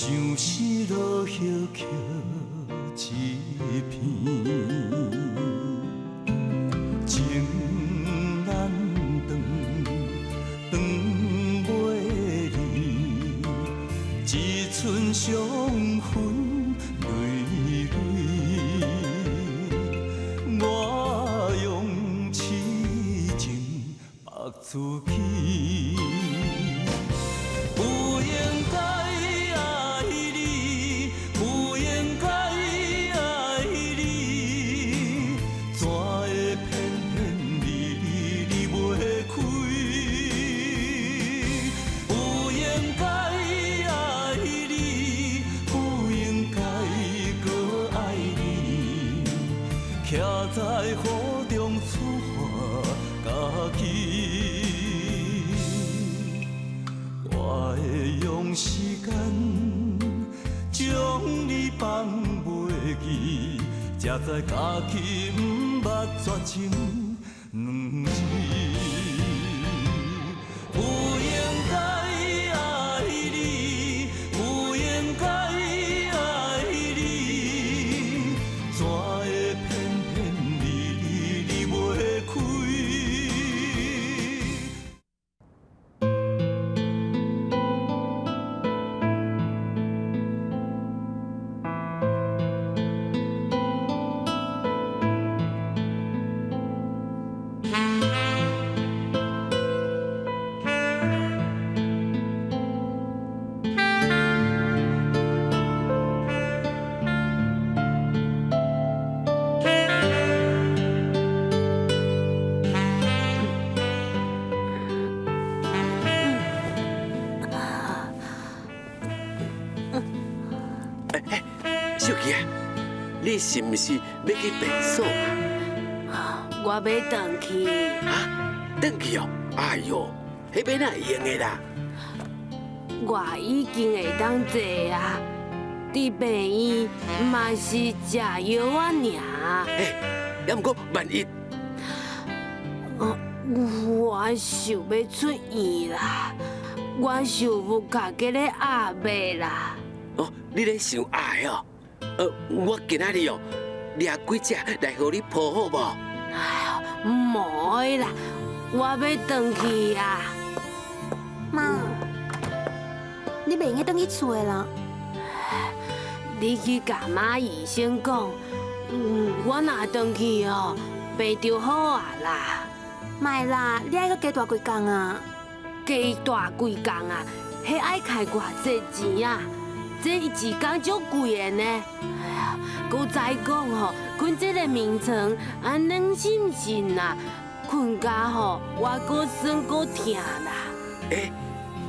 相思落叶曲一片，情难断，断袂离，一寸伤痕累累。我用痴情绑自己，不应该爱你，不应该爱你，怎会偏偏你袂开？不应该爱你，不应该搁爱你，徛在雨中出汗家己。我会用时间将你放袂记，才知家己毋捌绝情两字。不应该爱你，不应该爱你，怎会偏偏你袂开？小琪啊，你是毋是要去便所啊？我要回去。啊，转去哦！哎哟，迄边哪会用的啦？我已经会当坐啊，伫病院嘛是食药啊尔。也毋过万一，我想要出院啦，我想要家己咧压脉啦。哦，你咧想爱哦？我今仔日哦，掠几只来互你抱好无？哎呦，无的啦，我要回去啊。妈，你袂用回去厝的啦。你去甲马医生讲，我若回去哦，病就好啊啦。卖啦，你爱搁加大几工啊？加大几工啊？迄爱开偌济钱啊？这一工足贵的呢。哎呀，佮再讲吼，困这个眠床，软心心啦，困甲吼，我佮酸佮疼啦。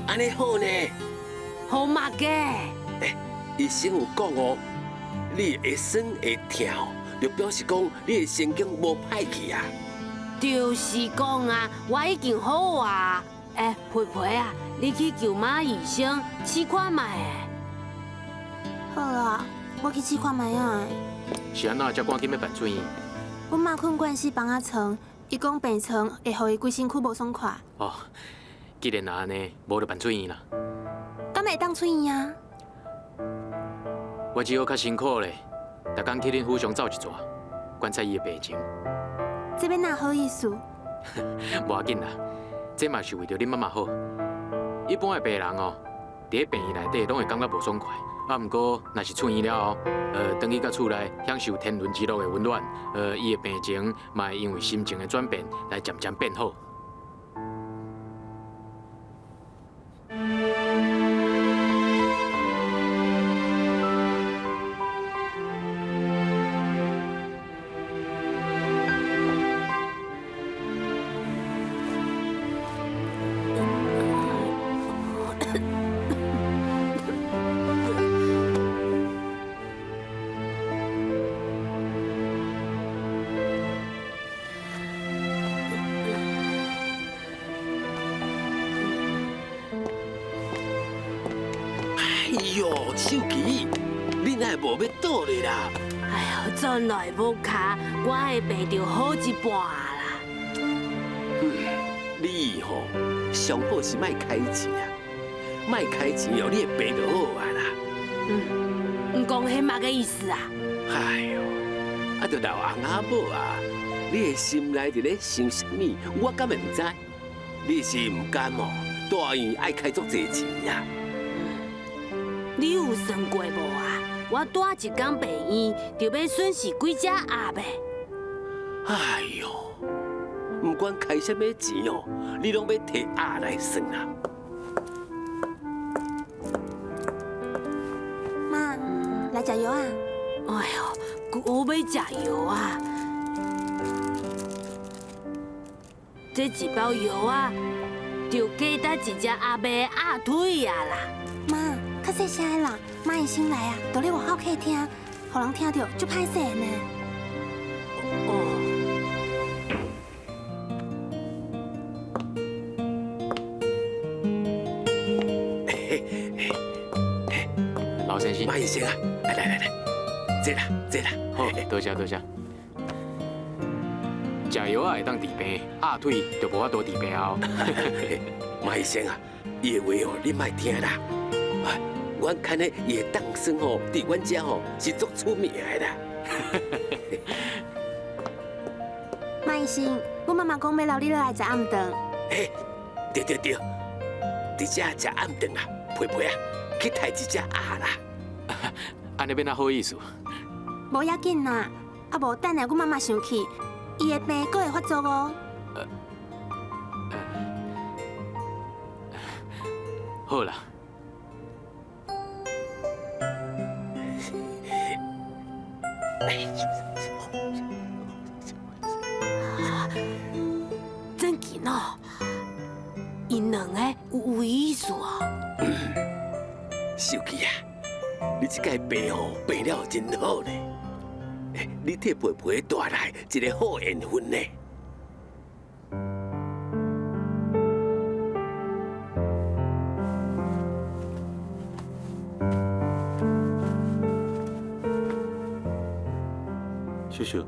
安尼好呢。好嘛个？医生有讲哦，你会酸会痛，就表示讲你的神经无歹去啊。就是讲啊，我已经好啊。培培啊，你去求马医生试看卖。好啦，我去试看卖啊。是安怎才赶紧要办出院？阮妈困惯死房仔床，伊讲病床会互伊规身躯无爽快。哦，既然安尼，无就办出院啦。敢会当出院啊？我只好较辛苦咧，逐工替恁府上走一逝，观察伊的病情。这边哪好意思？无要紧啦，这嘛是为着恁妈妈好。一般的病人哦，伫咧病院内底拢会感觉无爽快。毋过若是出院了后，回去到厝内享受天伦之乐的温暖，伊的病情嘛会因为心情的转变来渐渐变好。哎呦，手机，你哪会无要倒咧啦？哎呦，转来无卡，我的病就好一半啦。你吼，上好是莫开钱啊，莫开钱哦，你的病就好啊啦。唔讲迄嘛个意思啊？哎呦，啊，着老翁仔某啊，你的心内伫咧想啥物？我敢会唔知？你是唔甘哦？大院爱开足侪钱呀？你有算过无啊？我住一工病院，就要损失几只鸭呗。哎呦，唔管开什么钱哦，你拢要摕鸭来算啊！妈，来食药啊！哎呦，我要食药啊！这一包药啊，就价值一只鸭卖鸭腿啊啦！妈，较细声的啦，妈的心内啊，都咧外口客厅，互人听到就歹势呢。哦，老先生，马医生啊，来，坐啦。好，多谢多谢。食药啊会当治病，鸭腿就无法度治病哦。马医生啊，伊的话哦，你莫听啦。哎，阮看咧伊的当生哦，伫阮遮哦是足出名的啦。妈医生，我妈妈讲要留你落来食暗顿。嘿，对，伫遮食暗顿啊，陪啊，去抬一只鸭啦。安尼变哪好意思？无要紧啦，啊无等下阮妈妈生气，伊的病阁会发作哦。好啦，真紧哦，因两个有意思哦。秀琪啊，你这个病哦，病了真好呢。你替培培带来一个好缘分呢。秀秀，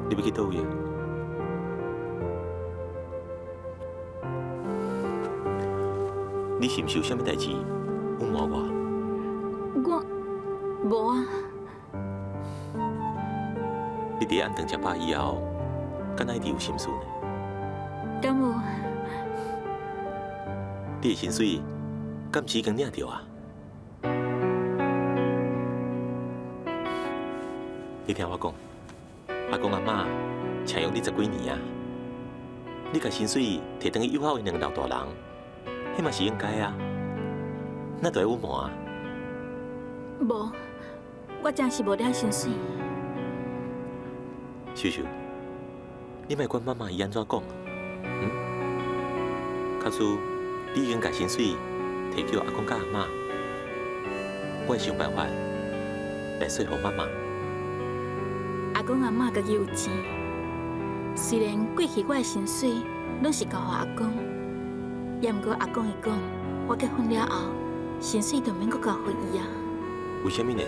你要去倒位啊？你是毋是有啥物代志要问我？我无啊，你伫暗顿食饱以后，敢若一直有心事呢？敢有？你的心水敢毋是已经领着啊？你听我讲，阿公阿嬷请养你10几年啊，你甲薪水摕等去友好因两个老大人，迄嘛是应该啊。那就要阮问啊。无，我真是无了心水。秀秀，你莫管妈妈伊安怎讲，假使你已经甲薪水摕去阿公甲阿嬷，我会想办法来说服妈妈。阿公阿嬷家己有钱，虽然过去我的薪水拢是交予阿公，也毋过阿公伊讲，我结婚了后，薪水就免阁交予伊啊。为什么呢？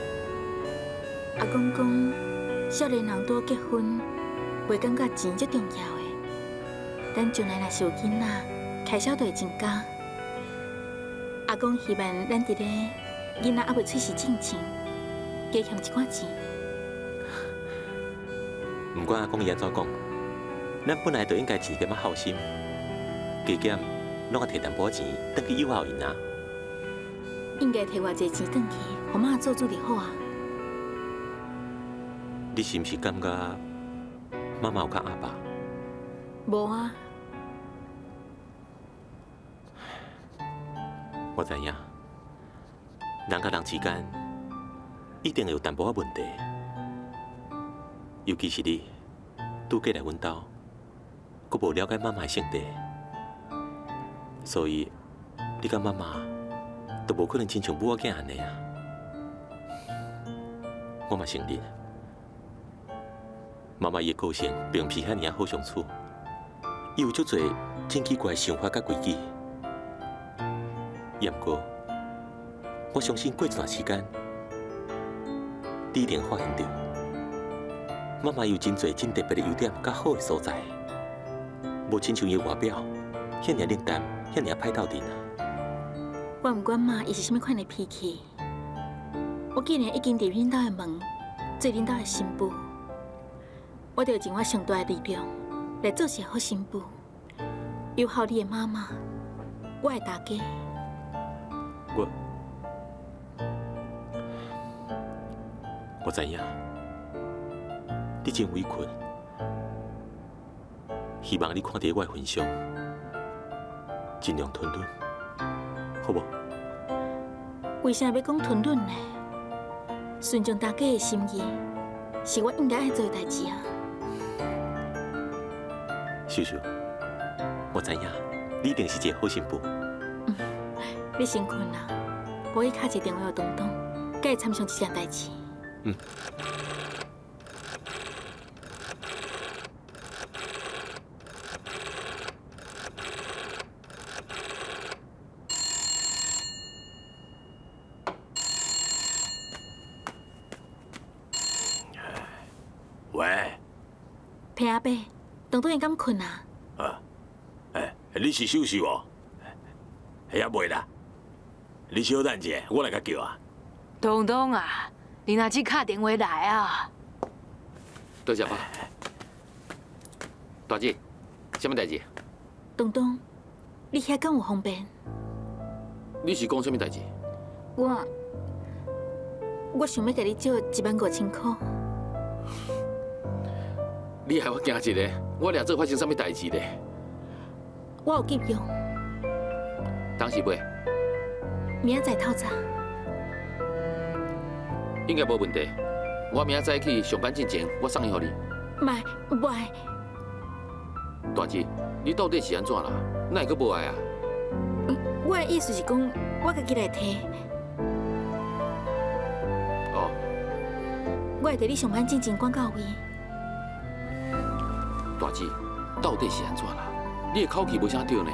阿公讲，少年人拄结婚，袂感觉钱最重要的，咱将来若是有囡仔，开销就会增加。阿公希望咱伫咧囡仔还未出世之前，加欠一寡钱。不管阿公伊安怎讲，咱本来就应该一点仔孝心，加减拢要摕淡薄钱，转去友好因啊。应该摕偌济钱转去，互妈做主就好啊。你是毋是感觉妈妈有较阿爸？无啊，我知影，人甲人之间一定会有淡薄仔问题，尤其是你拄过来阮兜，阁无了解妈妈的性格，所以你甲妈妈都无可能亲像母仔囝安尼啊。我嘛承认，妈妈伊的个性并毋是遐尔好相处，伊有足侪真奇怪的想法甲规矩。也毋过，我相信过一段时间，你一定发现到，妈妈有真侪真特别的优点甲好的所在，无亲像伊外表遐尔冷淡，遐尔歹斗阵啊。我唔管妈伊是什么款的脾气，我既然已经入恁兜的门，做恁兜的新妇，我就尽我上大的力量来做些好新妇，友好你的妈妈，我的大家。我知影，你真委屈，希望你看在我的份上，尽量吞忍，好不？为啥要讲吞忍呢？顺从大家的心意，是我应该爱做的代志啊。秀秀，我知影，你一定是一个好媳妇。你先困啦，我去敲一个电话给东东，甲伊参详这件代志。喂，平阿伯，东东会敢困啊？你是秀秀哦？还袂啦？你稍等者，我来甲叫啊。东东啊，你若去打电话来啊？多谢爸。大姐，什么代志？东东，你遐敢有方便？你是讲什么代志？我想要甲你借15000块。你害我惊一个，我俩做发生什么代志咧？我有急用，当时买，明仔载透早。应该无问题。我明仔载去上班之前，我送伊互你。卖，大姐，你到底是安怎啦？哪会阁无爱啊？我的意思是讲，我家己来摕。哦，我会伫你上班之前赶到位。大姐，到底是安怎啦？你的口气无啥对呢。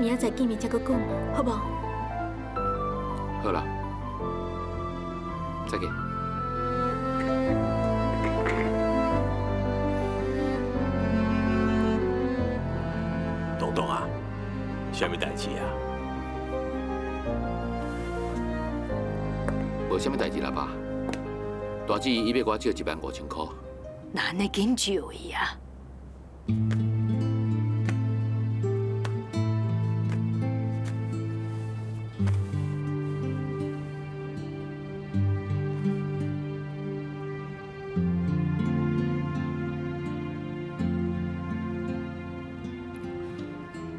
明仔载见面才阁讲，好无？好啦，再见。东东啊，什么代志啊？无什么代志啦，爸。大姐伊要我借15000块。那你紧借伊啊？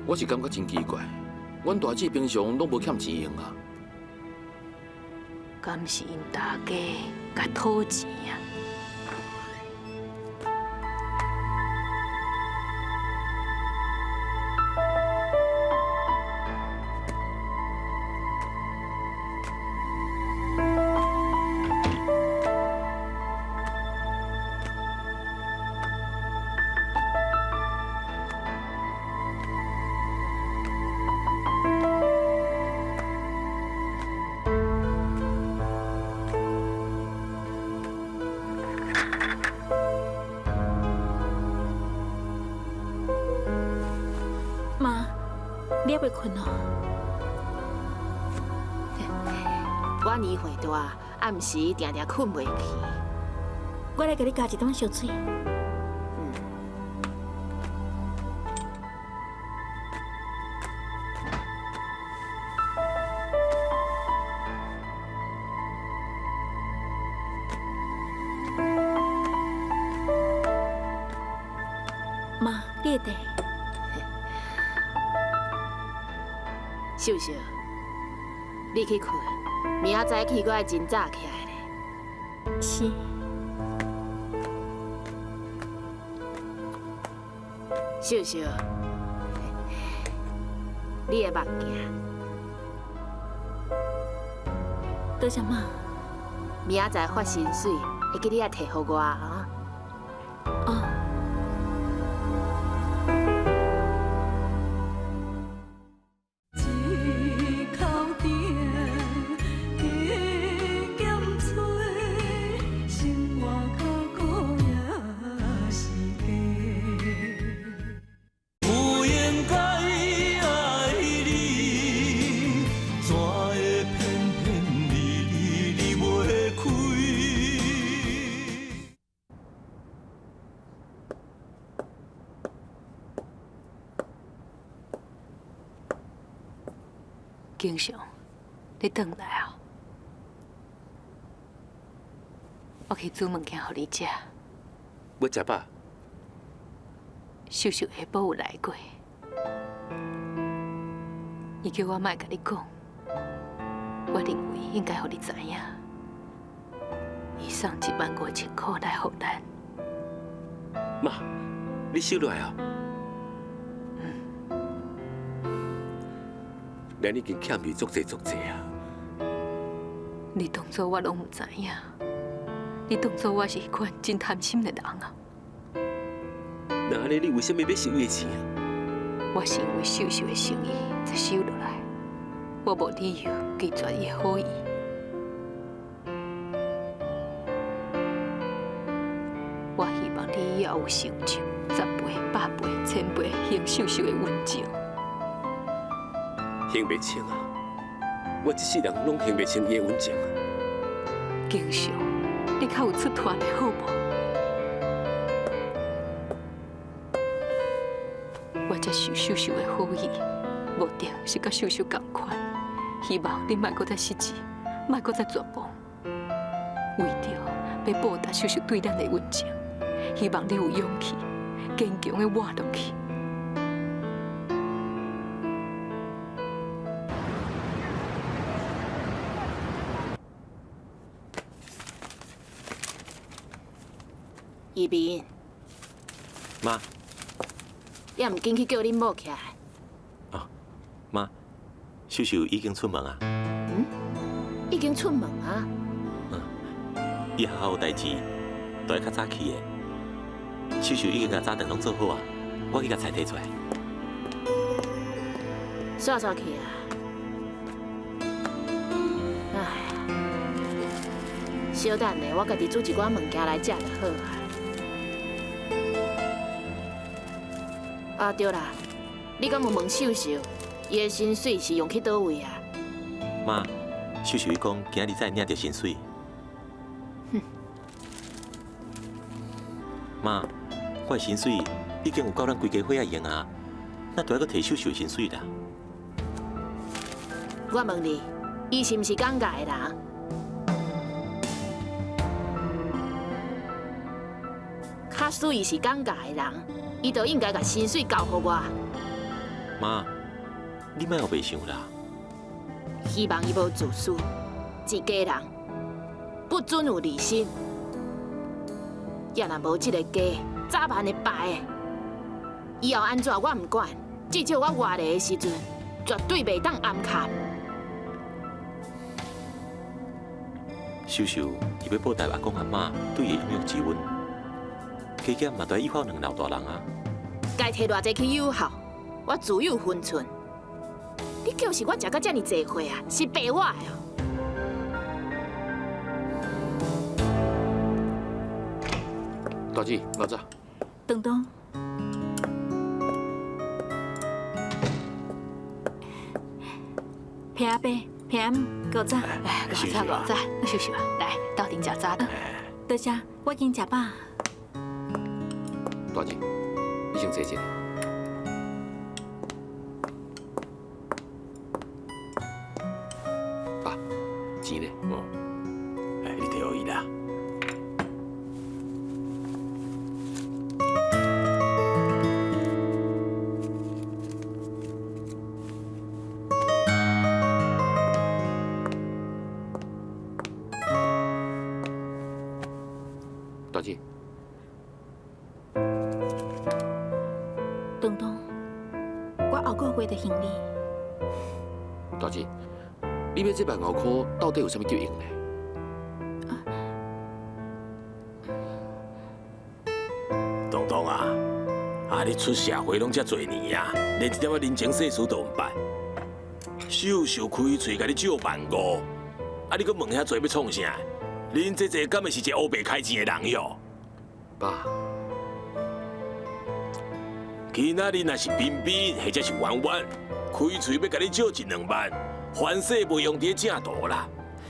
我是感觉真奇怪，阮大姐平常拢无欠钱用啊。敢是因大家甲讨钱啊？妈，你还袂困哦？我年岁大，暗时定定困袂去。我来给你加一桶烧水。妈，你的茶。秀秀，你去困，明仔载起我爱真早起来咧。是。秀秀，你的目镜，多谢妈。明仔载发薪水，会记你爱摕互我啊。哦。不应该爱你，经常，你转来啊，我去煮物件互你食。要食饱？秀秀下晡有来过，伊叫我莫甲你讲，我认为应该互你知影。伊送15000块来互咱。妈，你收落来啊？咱已经欠你足济啊！你当作我拢唔知影，你当作我是迄款真贪心的人啊！那安尼你为什么要收伊的钱啊？我是因为秀秀的心意才收落来，我无理由拒绝伊的好意。我希望你以后有成就，10倍、100倍、1000倍还秀秀的温情。还袂清啊！我一世人拢还袂清伊的温情啊！经常，你较有出团的好无？我才受秀秀的好意，无定是甲秀秀同款。希望你莫搁再失志，莫搁再绝望。为着要报答秀秀对咱的温情，希望你有勇气，坚强的活落去。宜民，妈，你也唔紧去叫恁某起来。妈，秀秀已经出门啊。已经出门啊？以后有代志都要较早去的。秀秀已经甲早顿拢做好啊，我去甲菜摕出来。煞去啊！哎，小等下，我家己煮一寡物件来食就好啊。啊对啦，你敢有问秀秀，伊的薪水是用去倒位啊？妈，秀秀伊讲今日才领到薪水。妈，我的薪水已经有够咱规家伙仔用啊，那都要搁摕秀秀的薪水啦。我问你，伊是毋是讲价的人？假使伊是讲价的人，伊就应该把薪水交互我。妈，你莫后白想啦。希望伊无自私，一家人不准有离心。要若无这个家，早晚会败的。以后安怎我唔管，至少我活咧的时阵，绝对袂当暗卡。秀秀伊要报答阿公阿嬷对伊的养育之恩，加减嘛都要依靠两老大人啊。该摕偌济去友好，我自有分寸。你就是我食到遮尔济岁啊，是白我的哦。大姐，老早。东东，平阿伯，平阿姆，够早。哎，早，秀秀啊，来到顶食早顿。多谢，我已经食饱。大姐，你先坐一下。爸，钱呢？哎，你摕互伊啦。大姐，东东，我后个月就还你。大姐，你要这15000块到底有啥物叫用呢？东东啊，你出社会拢遮侪年啊，连一点仔人情世事都唔捌。秀秀开嘴甲你借15000，你搁问遐侪要创啥？恁这敢会是一个黑白开钱的人哟？爸，今仔日若是彬彬或者是婉婉，开嘴要甲你借1-2万，凡事袂用伫正途啦。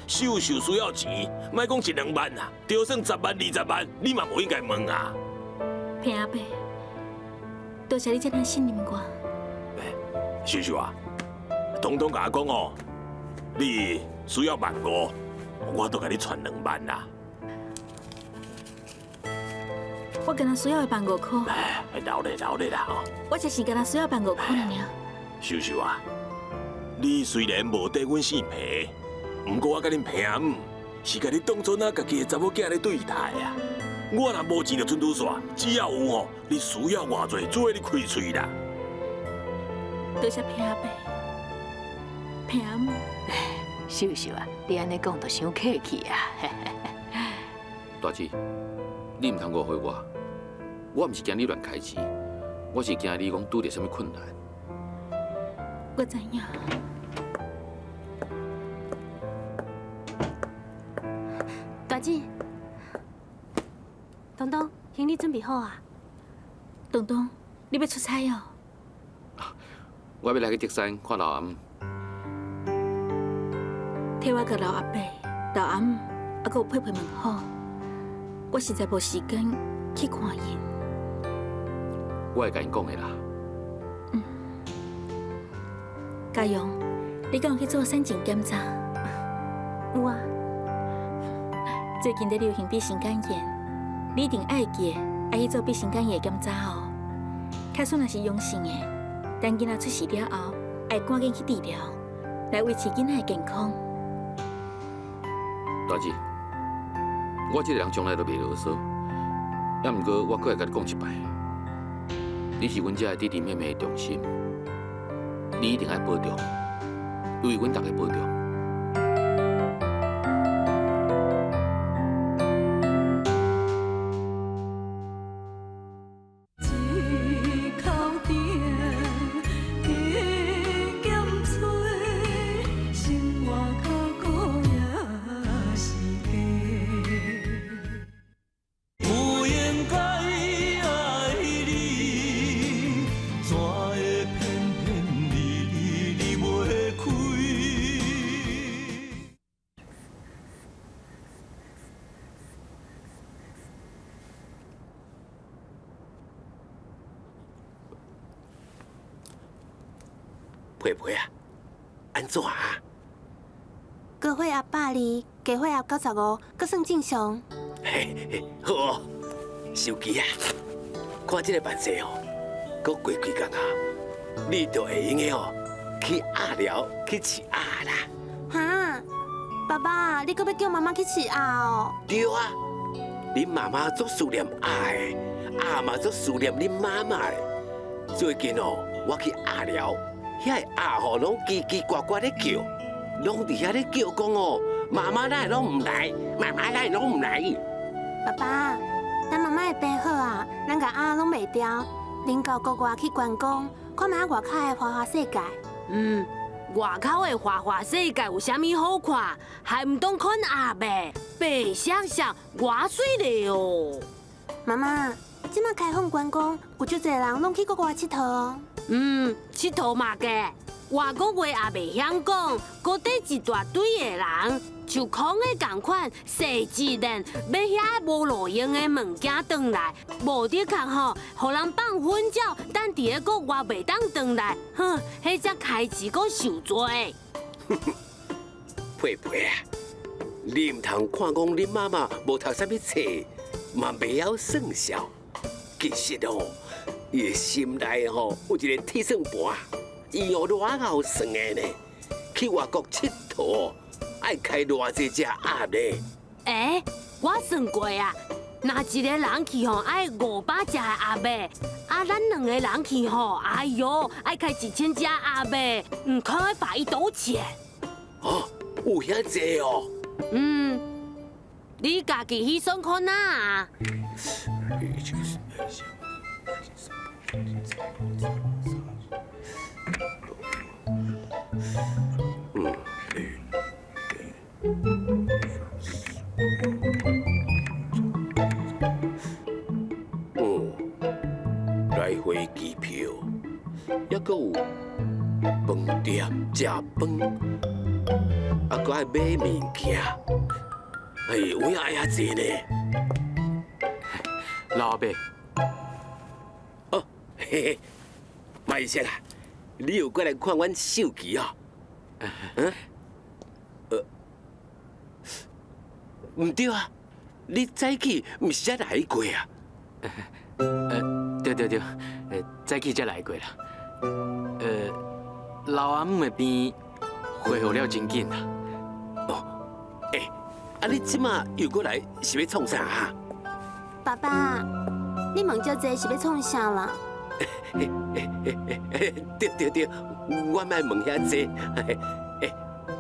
秀秀需要钱，莫讲1-2万啊，就算10万、20万，你嘛无应该问啊。平阿伯，多谢你这样信任我。秀秀啊，东东甲我讲哦，你需要15000，我都给你传2万啦。我敢若需要15000块，哎，饶咧啦吼。我就是敢若需要15000块尔。秀秀啊，你虽然无跟阮姓皮，不过我甲恁皮阿姆是甲你当作那家己的查某囝咧对待啊。我若无钱就准拄煞，只要有吼，你需要偌济，做你开喙啦。多谢平阿伯，平阿姆。秀秀啊，你安尼讲就伤客气啊。大姐，你唔通误会我，我唔是惊你乱开钱，我是惊你讲拄着什么困难。我知影。大姐，东东，行李准备好啊？东东，你要出差哦？我要来去德山看老阿姆。替我甲老阿伯、老阿姆，还有佩佩问好。我实在无时间去看因。我会甲因讲的啦。嘉荣，你敢有去做产前检查？有啊。最近在流行鼻型肝炎，你一定爱记爱去做鼻型肝炎检查哦。假使若是阳性的，等囡仔出世了后，爱赶紧去治疗，来维持囡仔的健康。大姐，我这个人从来都袂啰嗦，也毋过我搁会甲你讲一摆，你是阮遮的弟弟妹妹的重心，你一定爱保重，为阮大家保重。佩佩啊，安怎啊？高血压102，低血压95，阁算正常。嘿，好哦，手机啊，看这个办事哦，阁过几工啊，你就会用的哦，去压疗，去吃压啦。哈，爸爸，你阁要叫妈妈去吃鸭哦？对啊，恁妈妈足思念鸭的，鸭嘛足思念恁妈妈的。最近哦，我去鸭寮，遐个鸭吼拢叽叽呱呱咧叫，拢伫遐咧叫讲哦，妈妈咱拢唔来，妈妈咱拢唔来。爸爸，咱妈妈的病好啊，咱甲鸭拢袂掉，恁到国外去观光，看卖外口的花花世界。外口的花花世界有啥物好看？还唔当看鸭呗？白想想，偌水嘞哦！妈妈，即摆开放观光，有足侪人拢去国外佚佗哦。佚佗嘛嘅，外国话也袂晓讲，搁底一大堆的人，像空的共款，设置人要遐无路用的物件转来，无得空吼，互人放混鸟，等伫个国外袂当转来，哼，迄只开支搁受罪。佩佩啊，你唔通看讲恁妈妈无读啥物册，嘛袂晓算数。其实哦，伊的心内吼有一个铁算盘，伊哦偌好算的呢。去外国佚佗，爱开偌济只鸭呢？我算过啊，若一个人去吼爱500只的鸭尾，咱2个人去吼，哎哟，爱开1000只鸭尾，唔看要罚伊多钱？哦，有遐济哦。你家己去算看哪？来回机票，还阁有饭店食饭，还阁爱买物件，有影爱遐济呢。老伯，哦，嘿嘿，麦先啊，你有过来看阮手机哦？唔对啊，你早起唔是才来过啊？对，早起才来过啦。老阿姆的病恢复了真紧啦。啊，你即马又过来是要创啥啊？爸爸，你问这济是要创啥啦？对，我莫问遐济。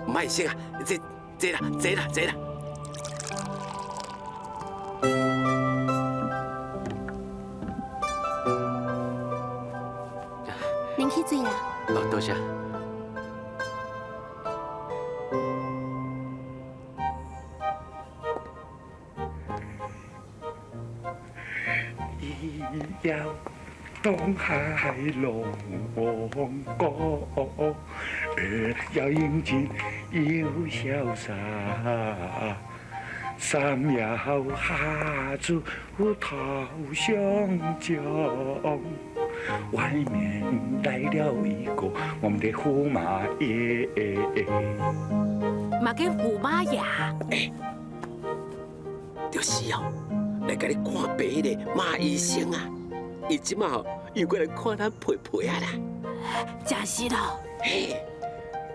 莫先啊，坐啦。您去水啦。哦，多谢。要东海龙宫，要英俊又潇洒，三要下住头上将，外面来了一个我们的驸马爷，嘛个驸马爷，就是哦，来甲你看病的马医生啊，伊即马又过来看咱皮皮啊啦。真是咯。嘿，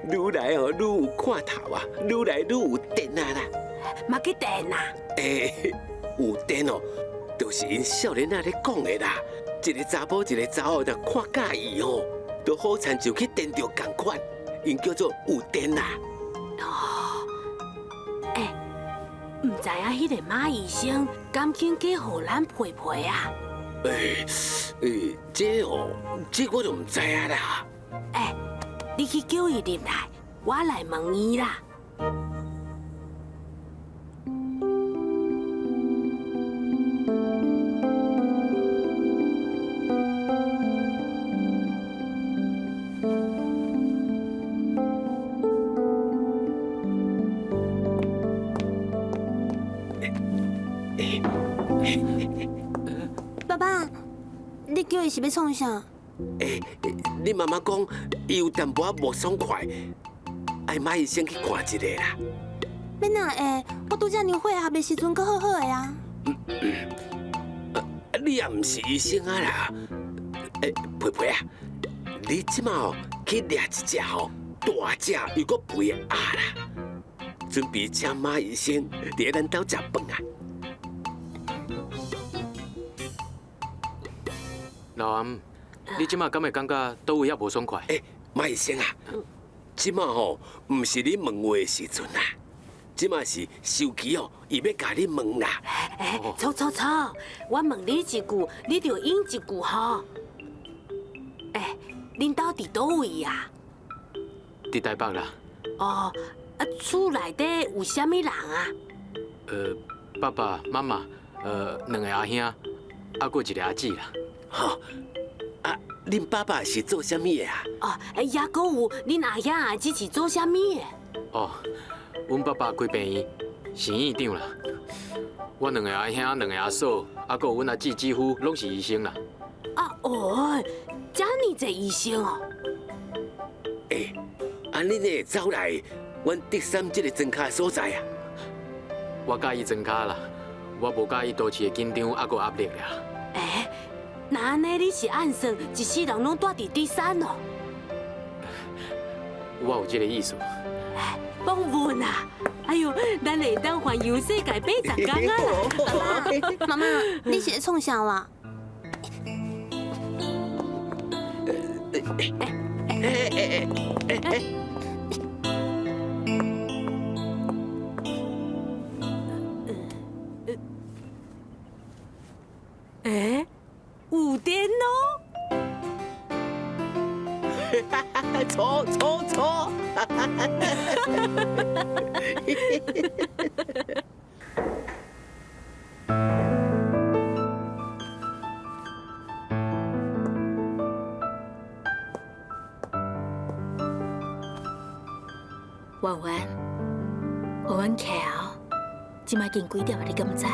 愈来愈有看头啊，愈来愈有电啊啦。嘛个电啊？有电哦，就是因少年仔咧讲的啦。一个查甫一个查某，若看介意哦，都好亲像去电着共款，因叫做有电啦。唔知影迄个马医生敢肯给互咱陪陪啊？这我就唔知啊啦。你去叫伊入来，我来问伊啦。爸爸，你叫伊是要创啥？你妈妈讲伊有淡薄仔无爽快，爱马医生去看一下啦。要哪会？我拄则让会合的时阵，阁好好的啊。你也唔是医生啊啦。皮皮啊，你即马哦去掠一只吼大只又阁肥的鸭啦，准备请马医生伫咱兜食饭啊。老阿姆，你即马敢会感觉倒位也无爽快？马医生啊，即马吼唔是你问话的时阵啦，即马是手机哦，伊要甲你问啦。错，我问你一句，你就应一句吼。恁兜伫倒位啊？伫台北啦。哦，厝内底有啥物人啊？爸爸妈妈，两个阿兄，还佫一个阿姊啦。吼，恁爸爸是做啥物的啊？也佫有恁阿爷阿姊是做啥物的？阮爸爸开病院是院长啦。阮两个阿兄、两个阿嫂，还佫有阮阿姊几乎拢是医生啦。遮尼侪医生哦。恁会走来阮德山这个庄卡所在啊？我介意庄卡啦，我无介意都市的紧张还佫压力啦。那安尼你是暗算一世人拢住伫第三哦？我有这个意思。放稳啊！哎呦，咱会当环游世界810天啊啦！妈妈，你是在创啥啦？有电哦！错！婉婉巧，即摆近几点啊？你敢知？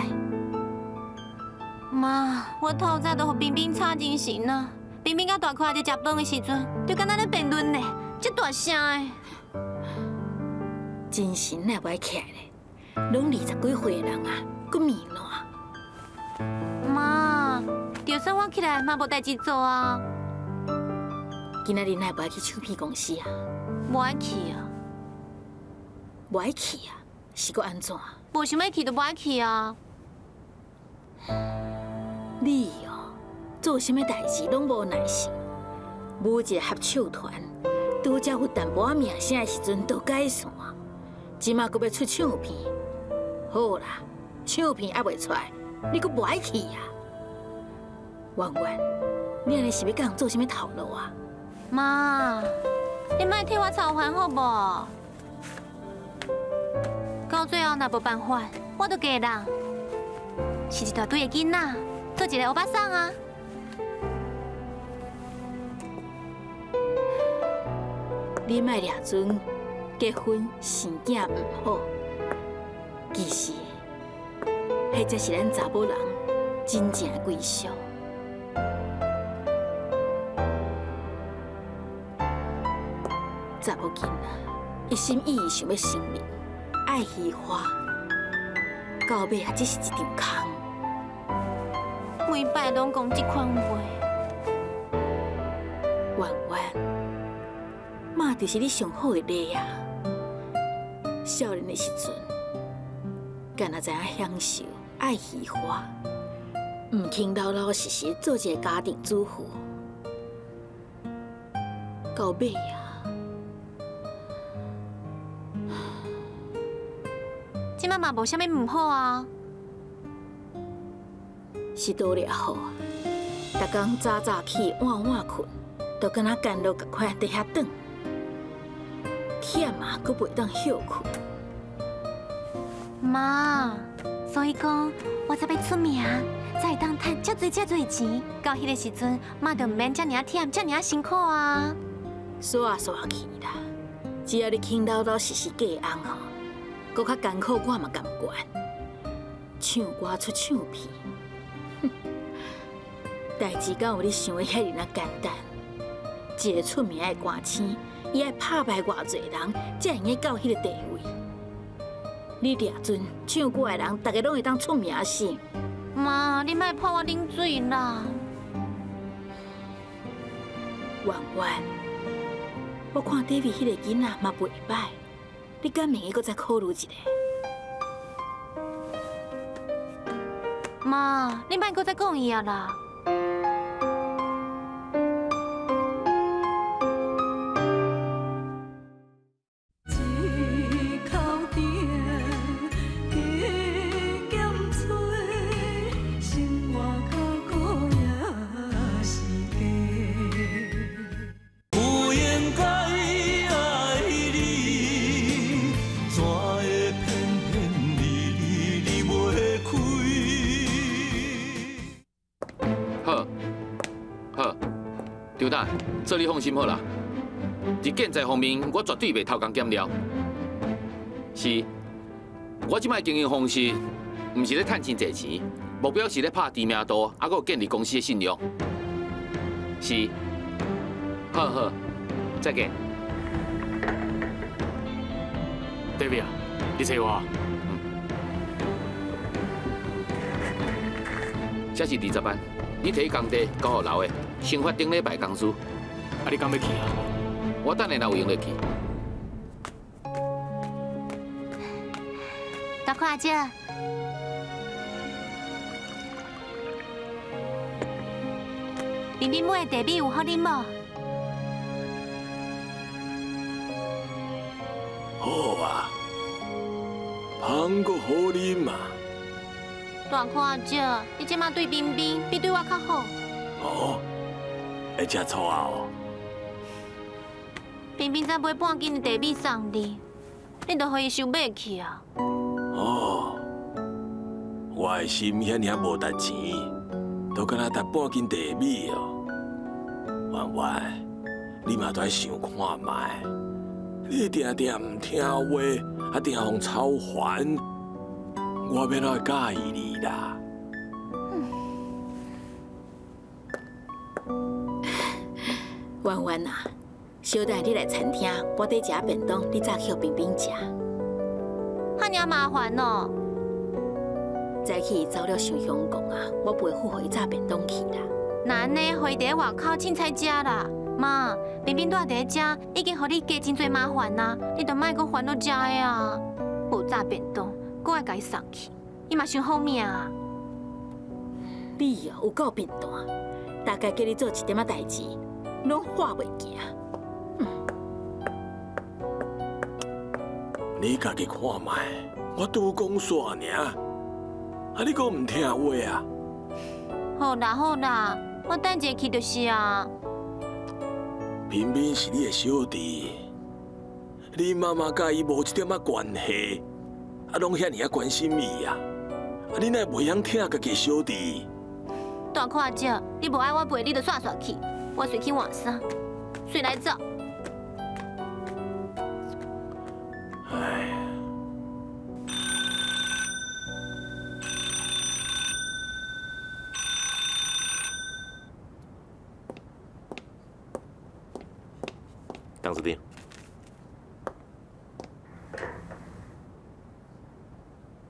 妈，我透早都互冰冰吵精神啊！冰冰甲大块在食饭的时阵，就敢若咧辩论呢，这大声的。精神也袂起来咧，拢20几岁的人啊，阁面烂。妈，就算我起来嘛无代志做啊，今仔日乃无爱去唱片公司啊？无爱去啊，无爱去啊？是阁安怎？无想要去就无爱去啊。你哦，做啥物代志拢无耐心。舞一个合唱团，拄则有淡薄仔名声的时阵，就解散。即马阁要出唱片，好啦，唱片还未出来，你阁无爱去啊？圆圆，你安尼是要甲人做啥物头路啊？妈，你莫替我操烦好无？到最后若无办法，我就嫁人，是一大堆的囡仔，做一个欧巴桑啊。你莫掠准结婚生囝唔好，其实，迄才是咱查某人真正的归宿。查某囡仔一心一意想要成名，爱虚华，到尾也只是一场空。每摆拢讲这款话，圆圆，妈就是你上好的礼啊！少年的时阵，敢若知影享受爱虚华，唔肯老老实实做一个家庭主妇。到尾啊！即摆嘛无啥物唔好啊。是多了好啊！逐工早早起，晚晚困，都敢若干落共款伫遐等，忝啊，阁袂当休困。妈，所以讲我才要出名，才会当赚遮侪钱。到迄个时阵，妈就唔免遮尔忝，遮尔辛苦啊。刷去啦！只要你肯老老实实嫁翁吼，搁较艰苦我嘛甘愿。唱歌出唱片，代志敢有你想的遐尔简单？一个出名的歌星，伊爱拍败偌侪人，才会用到迄个地位。你掠准唱歌的人，大家拢会当出名是？妈，你莫泼我冷水啦！圆圆，我看 David 迄个囡仔嘛袂歹，你敢明个搁再考虑一下？妈，你莫搁再讲伊啊啦！有缘该爱你，怎会偏偏离袂开？好，好，张大，这你放心好啦。伫建材方面，我绝对袂偷工减料。是，我即摆经营方式，毋是咧趁钱赚钱，目标是咧拍知名度，还有建立公司的信用。是，好好，再见。 David 啊，你找我？这是20班，你摕工地交互楼的，先发顶礼拜工资。啊，你敢要去啊？我等下若有闲就去。大块阿姐，冰冰妹的地米有好啉无？好啊，香阁好啉嘛。大块阿姐，你即马对冰冰比对我较好。哦，会食醋啊哦。冰冰才买半斤的地米送你，你就予伊收买去啊。哦，我的心遐尔无值钱，都敢若值半斤地米哦。圆圆，你嘛都爱想看卖，你定定唔听话，啊定互操烦，我要哪会介意你啦？圆圆啊，小弟你来餐厅，我伫食便当，你早去互冰冰食。汉尔惊麻烦哦。早起走了想香港啊，我陪付回炸便当去啦。那呢，回伫外口凊彩食啦。妈，冰冰带伫遮，已经互你加真侪麻烦啦，你着莫阁烦恼食的啊。无炸便当，阁爱甲伊送去，伊嘛想好命啊。你哦有够笨蛋，大概叫你做一点仔代志，拢化袂行。你家己看卖，我拄讲煞尔，啊你阁唔听话啊？好啦好啦，我等者去就是啊。彬彬是你的小弟，你妈妈甲伊无一点仔关系，啊拢遐尔啊关心伊啊，啊你奈袂晓听家己小弟？大看少，你无爱我陪你，就煞煞去，我随去换衫，随来走。哎。董事长，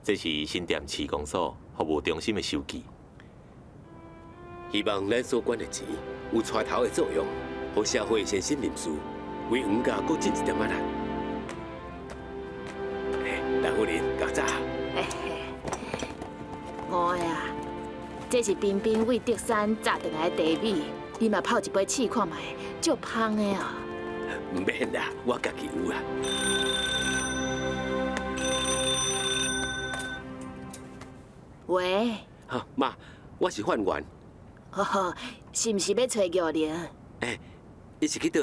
这是新店市公所服务中心的收据，希望咱所管的钱有带头的作用，互社会先进人士为黄家搁进一点仔力。陈夫人，家早。我呀，这是彬彬为德山炸回来的茶米，你嘛泡一杯试看卖，足香的啊！唔免啦，我家己有啊。喂，哈妈，我是范员。哦，是毋是要找玉玲？伊是去倒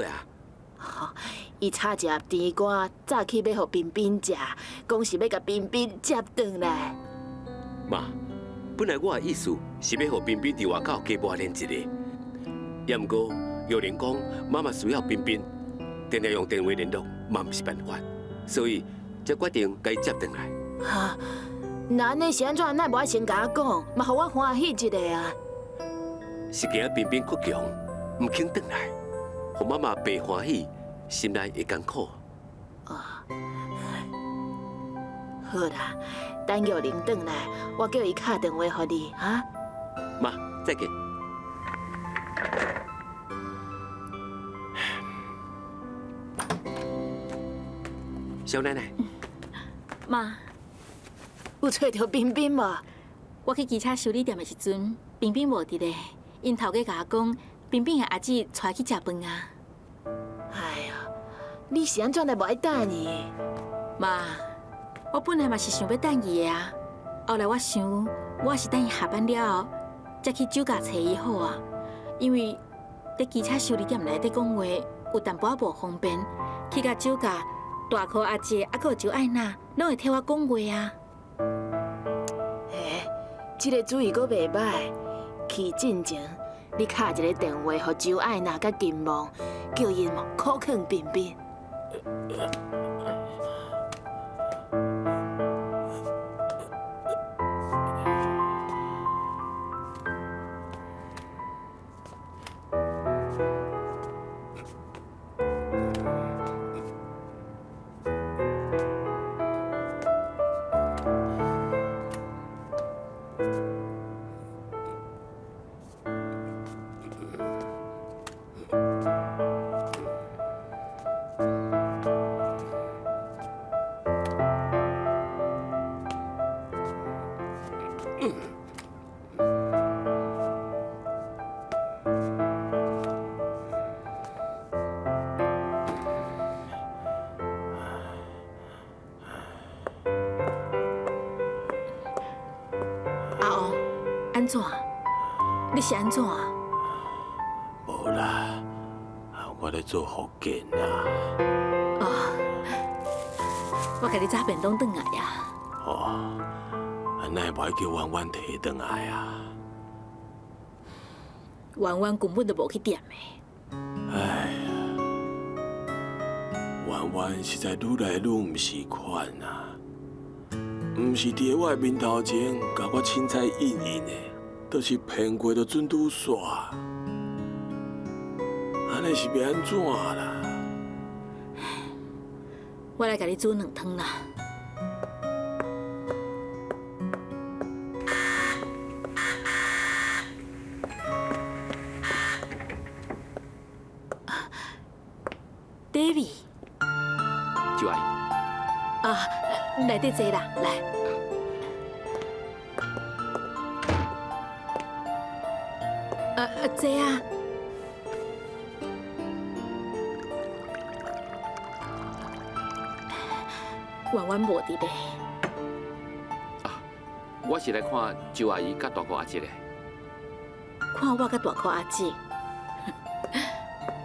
啊？伊炒食甜瓜，早起要互彬彬食，讲是要甲彬彬接转来。妈，本来我的意思是要互彬彬伫外口加磨练一个，也毋过有人讲妈妈需要彬彬，定定用电话联络，嘛毋是办法，所以才决定甲伊接转来。哈，那安尼是安怎？咱无爱先甲我讲，嘛互我欢喜一下啊！是惊彬彬倔强，毋肯转来，互妈妈白欢喜，心内会艰苦。好啦，等玉玲转来，我叫伊打电话互你哈。妈，再见。小奶奶，妈，有找到彬彬无？我去机车修理店的时阵，彬彬无伫咧，因头家甲我讲，彬彬的阿姊带去食饭啊。哎呀，你是安怎来无爱等伊？妈，我本来嘛是想要等伊的啊，后来我想，我是等伊下班了后，才去酒家找伊好啊。因为在机车修理店内底讲话，有淡薄仔无方便，去甲酒家。大箍阿姐，还佫有周爱娜，拢会替我讲话啊。这个主意阁袂歹。去进前，你敲一个电话予周爱娜甲金梦，叫因可肯彬彬。安怎？你是安怎？无啦，我咧做福建啊。我甲你炸便当转来呀。哦，那无爱叫婉婉摕转来啊？婉婉根本就无去店的。哎呀，婉婉实在愈来愈唔是款啊！唔是伫我面头前甲我凊彩应应的，都是骗过就准拄煞。安尼是要安怎啦？我来甲你煮两汤啦。来得坐啦，来。坐啊。婉婉无伫咧。我是来看周阿姨甲大哥阿姐的。看我甲大哥阿姐，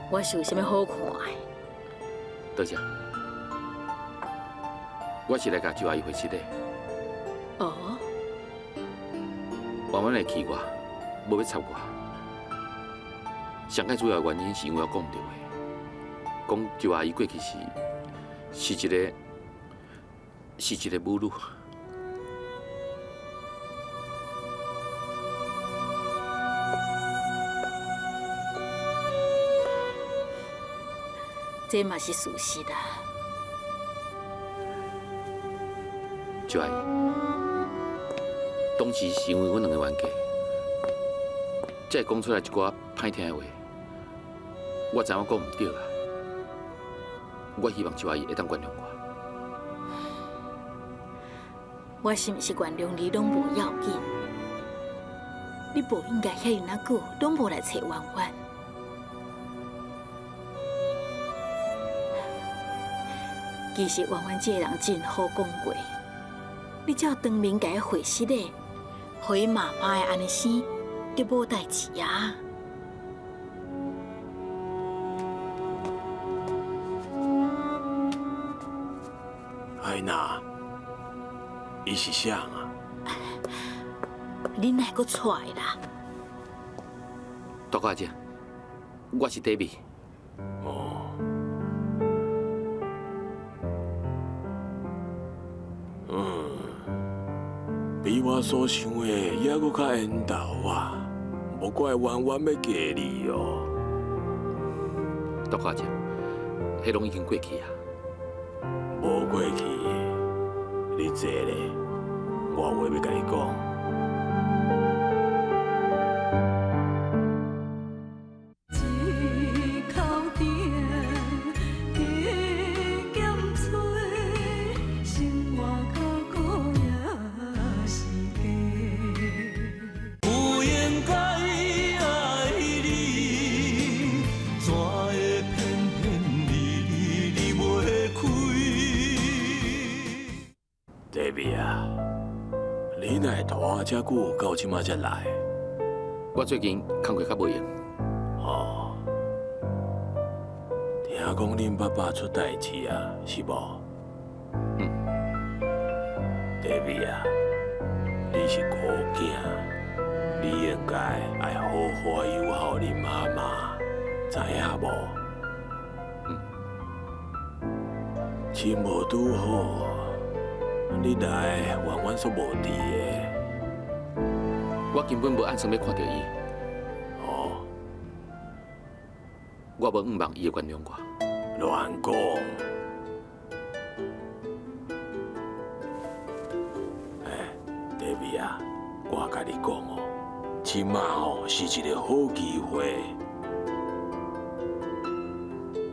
我是有啥物好看的？多谢。我是来甲周阿姨回信的。哦。婉婉会气我，无要插我。上界主要的原因是因为我讲唔对话，讲周阿姨过去是一个侮辱。这嘛是事实啦。周阿姨，当时是因为阮两个冤家，才会讲出来一寡歹听的话。我知影我讲唔对啊，我希望周阿姨会当原谅我。我是毋是原谅你拢无要紧，你无应该遐尼久拢无来找婉婉。其实婉婉这个人真好讲过，你只要当面甲伊回息咧，互伊妈妈的安尼生，就无代志啊。哎那，伊是啥啊？你哪个出来啦？大哥阿姐，我是 David。哦。比我所想的还阁较缘投啊！无怪婉婉要嫁你哦。大哥阿姐，迄拢已经过去啊。无过去，你坐咧，我有话要甲你讲。David 啊，你哪会拖遮久，到即马才来？我最近工课较无用。哦，听讲恁爸爸出代志啊，是无？David 啊，你是孤囝，你应该爱好好友好恁妈妈，知影无？亲无拄好。你来婉婉煞无伫的，我根本无按算要看到伊。哦，我无毋望伊会原谅我。乱讲！David 啊，我甲你讲哦，即马哦是一个好机会。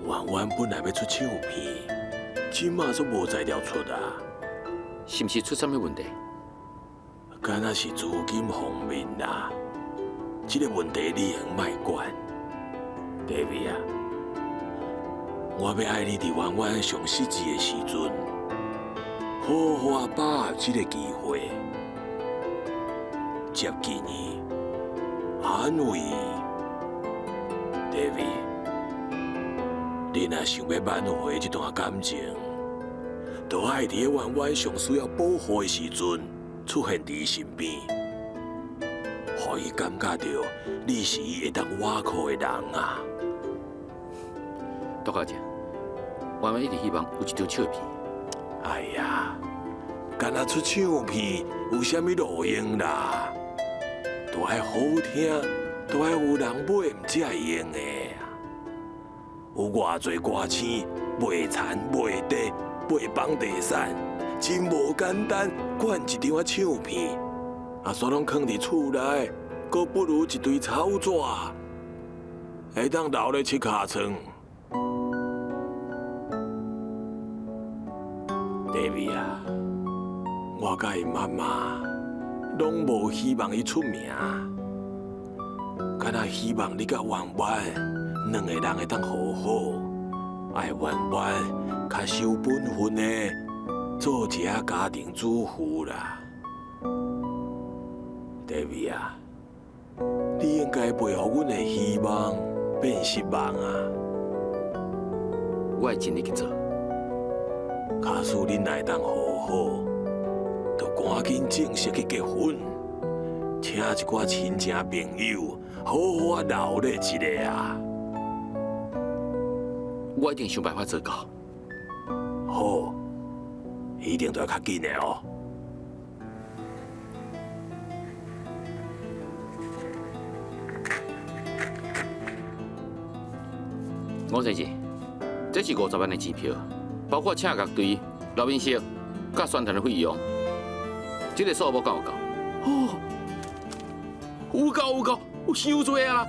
婉婉本来要出唱片，即马煞无材料出啊。是毋是出啥物问题？敢若是资金方面啦，这个问题你用莫管。David 啊，我要爱你伫婉婉上失志的时阵，好好把握这个机会，接近伊，安慰伊。David， 你若想要挽回这段感情，就爱伫婉婉上需要保护的时阵出现伫伊身边，互伊感觉到你是伊会当倚靠的人啊！大哥姐，婉婉一直希望有一张唱片。哎呀，干那出唱片有啥物路用啦？都爱好听，都爱有人买，唔才会用的啊！有偌侪歌星卖田卖地。卖房地产真无简单，管一张唱片，煞拢囥伫厝内，阁不如一堆草纸，会当留咧七尻川。David 啊，我甲伊妈妈拢无希望伊出名，敢若希望你甲婉婉两个人会当好好，爱婉婉较守本分的做一下家庭主妇啦。David 啊，你应该袂互阮的希望变失望啊！我会尽力去做。假使恁来当好好，就赶紧正式去结婚，请一寡亲戚朋友好好闹热一下啊！我一定想办法做到。好，一定都要较紧的哦。吴先生，这是50万的支票，包括请乐队、录音室、甲宣传的费用，这个数目够有够？哦，有够，有伤多啊啦！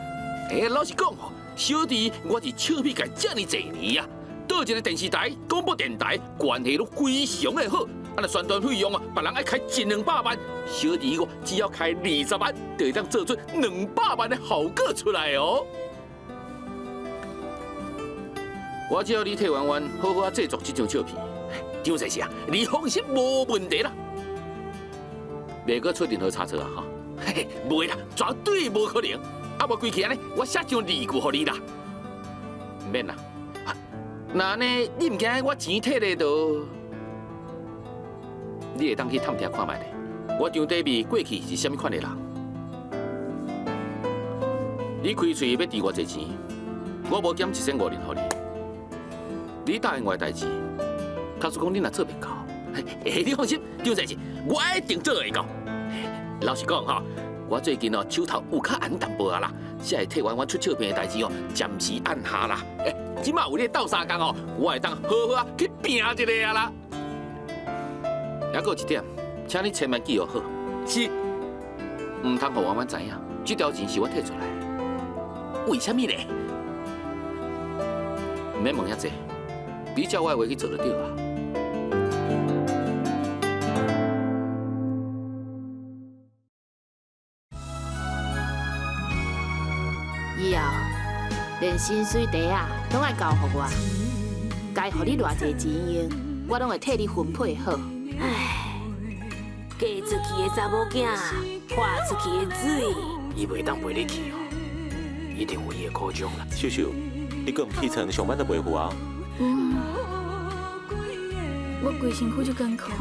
老实讲哦，小弟我是笑屁界这么侪年啊，倒一个电视台、广播电台关系都非常的好。那宣传费用啊，别人爱开100-200万，小弟我只要开20万，就会当做出200万的效果出来哦。我只要你替婉婉好好制作这张照片，张先生，你放心，无问题啦。袂阁出任何差错啊！哈，嘿嘿，袂啦，绝对无可能。啊，无规气安尼，我写张字据互你啦。唔免啦。那安尼你唔惊我钱摕咧就？你会当去探听看卖咧。我张底面过去是虾米款的人？你开喙要值偌济钱，我无减15000元互你。你答应我的代志，假使讲你若做袂到，你放心，张先生，我一定做会到。老实讲吼，我最近哦手头有较按淡薄啊啦，才会替婉婉出照片的代志哦，暂时按下啦。即马有你斗相共哦，我会当好好啊去拼一个啊啦。还有一点，请你千万记录好，是，唔通互婉婉知影，这条钱是我摕出来。为什么呢？唔免问遐济。你照我的话去做就对啊。以后连薪水袋啊，拢爱交互我，该互你偌济钱用，我拢会替你分配好。唉，嫁出去的查某囝，泼出去的水，伊袂当陪你去哦，一定有伊的苦衷啦。秀秀，你搁唔起床上班都袂赴啊？我规身躯就艰苦的，